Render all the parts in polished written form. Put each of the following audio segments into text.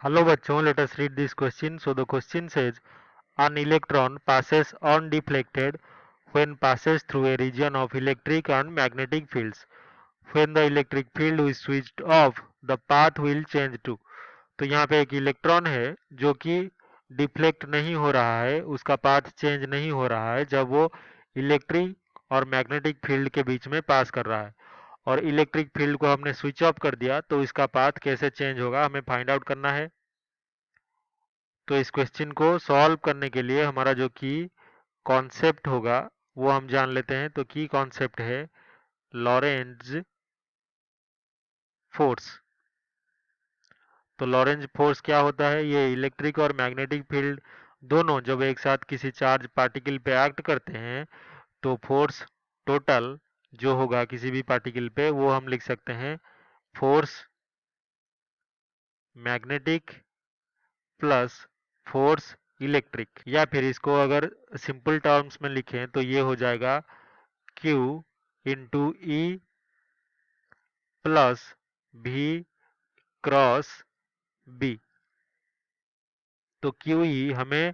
Hello bachon, let us read this question. So the question says an electron passes undeflected when passes through a region of electric and magnetic fields. When the electric field is switched off, the path will change to. तो यहाँ पे एक electron है जो कि deflect नहीं हो रहा है, उसका पाथ चेंज नहीं हो रहा है जब वो इलेक्ट्रिक और मैग्नेटिक फील्ड के बीच में पास कर रहा है, और इलेक्ट्रिक फील्ड को हमने स्विच ऑफ कर दिया तो इसका पाथ कैसे चेंज होगा हमें फाइंड आउट करना है। तो इस क्वेश्चन को सॉल्व करने के लिए हमारा जो की कॉन्सेप्ट होगा वो हम जान लेते हैं। तो की कॉन्सेप्ट है लॉरेंज फोर्स। तो लॉरेंज फोर्स क्या होता है? ये इलेक्ट्रिक और मैग्नेटिक फील्ड दोनों जब एक साथ किसी चार्ज पार्टिकल पे एक्ट करते हैं तो फोर्स टोटल जो होगा किसी भी पार्टिकल पे वो हम लिख सकते हैं force magnetic plus force electric, या फिर इसको अगर सिंपल टर्म्स में लिखें तो ये हो जाएगा Q इंटू ई प्लस भी क्रॉस बी। तो क्यू ई हमें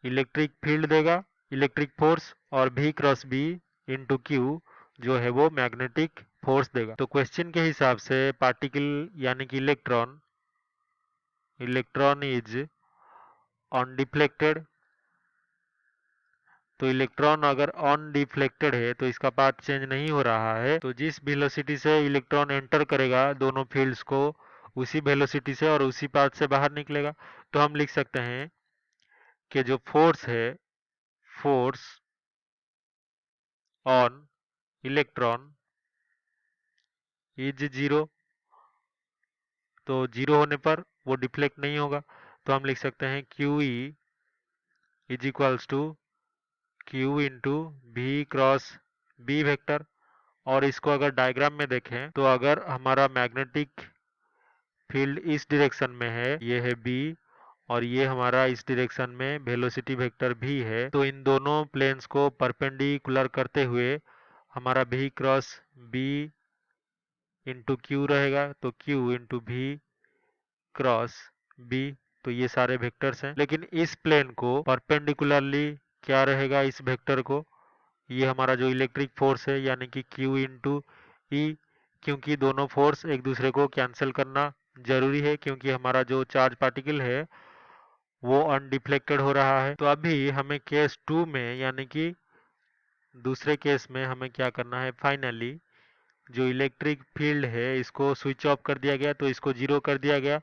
इलेक्ट्रिक फील्ड देगा, इलेक्ट्रिक फोर्स, और भी क्रॉस बी इंटू क्यू जो है वो मैग्नेटिक फोर्स देगा। तो क्वेश्चन के हिसाब से पार्टिकल यानी कि इलेक्ट्रॉन इज अनडिफ्लेक्टेड। तो इलेक्ट्रॉन अगर अनडिफ्लेक्टेड है तो इसका पाथ चेंज नहीं हो रहा है, तो जिस वेलोसिटी से इलेक्ट्रॉन एंटर करेगा दोनों फील्ड्स को उसी वेलोसिटी से और उसी पाथ से बाहर निकलेगा। तो हम लिख सकते हैं कि जो फोर्स है force on electron is zero. तो जीरो होने पर वो डिफ्लेक्ट नहीं होगा, तो हम लिख सकते हैं Q E is equals to Q into v cross B vector. और इसको अगर डायग्राम में देखें तो अगर हमारा मैग्नेटिक फील्ड इस डायरेक्शन में है, ये है बी, और ये हमारा इस डायरेक्शन में वेलोसिटी वेक्टर भी है, तो इन दोनों प्लेन्स को परपेंडिकुलर करते हुए हमारा भी क्रॉस बी इंटू क्यू रहेगा। तो Q into v cross B, तो ये सारे वेक्टर्स हैं, लेकिन इस प्लेन को परपेंडिकुलरली क्या रहेगा इस वेक्टर को, ये हमारा जो इलेक्ट्रिक फोर्स है यानी कि Q इंटू ई, क्योंकि दोनों फोर्स एक दूसरे को कैंसिल करना जरूरी है क्योंकि हमारा जो चार्ज पार्टिकल है वो अनडिफ्लेक्टेड हो रहा है। तो अभी हमें केस 2 में यानी कि दूसरे केस में हमें क्या करना है, फाइनली जो इलेक्ट्रिक फील्ड है इसको स्विच ऑफ कर दिया गया तो इसको जीरो कर दिया गया।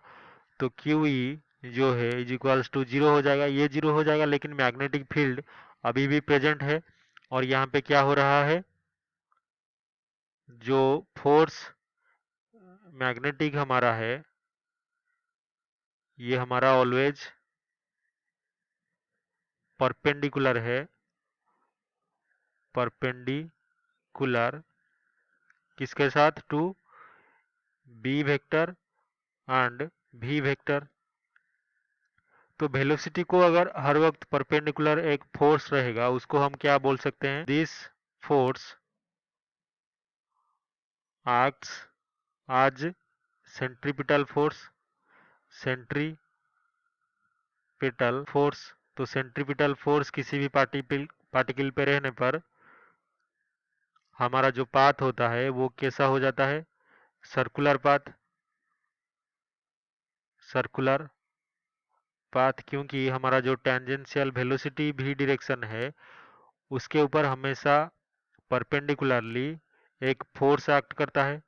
तो क्यू ई जो है इज इक्वल्स टू जीरो हो जाएगा, ये जीरो हो जाएगा, लेकिन मैग्नेटिक फील्ड अभी भी प्रेजेंट है। और यहाँ पे क्या हो रहा है, जो फोर्स मैग्नेटिक हमारा है ये हमारा ऑलवेज परपेंडिकुलर है, परपेंडिकुलर किसके साथ, टू बी वेक्टर एंड भी वेक्टर। तो वेलोसिटी को अगर हर वक्त परपेंडिकुलर एक फोर्स रहेगा उसको हम क्या बोल सकते हैं, दिस फोर्स एक्ट्स आज सेंट्रीपिटल फोर्स, सेंट्रीपिटल फोर्स। तो सेंट्रीपिटल फोर्स किसी भी पार्टिकल पे रहने पर हमारा जो पाथ होता है वो कैसा हो जाता है, सर्कुलर पाथ, सर्कुलर पाथ, क्योंकि हमारा जो टेंजेंशियल वेलोसिटी भी डायरेक्शन है उसके ऊपर हमेशा परपेंडिकुलरली एक फोर्स एक्ट करता है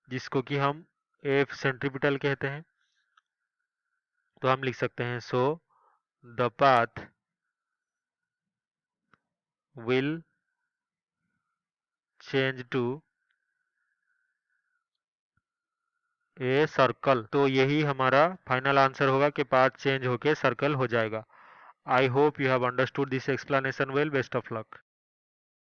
जिसको कि हम एफ सेंट्रीपिटल कहते हैं। तो हम लिख सकते हैं so the path will change to a circle. तो यही हमारा फाइनल आंसर होगा कि पाथ चेंज होके सर्कल हो जाएगा। I hope you have understood this explanation well. Best of luck.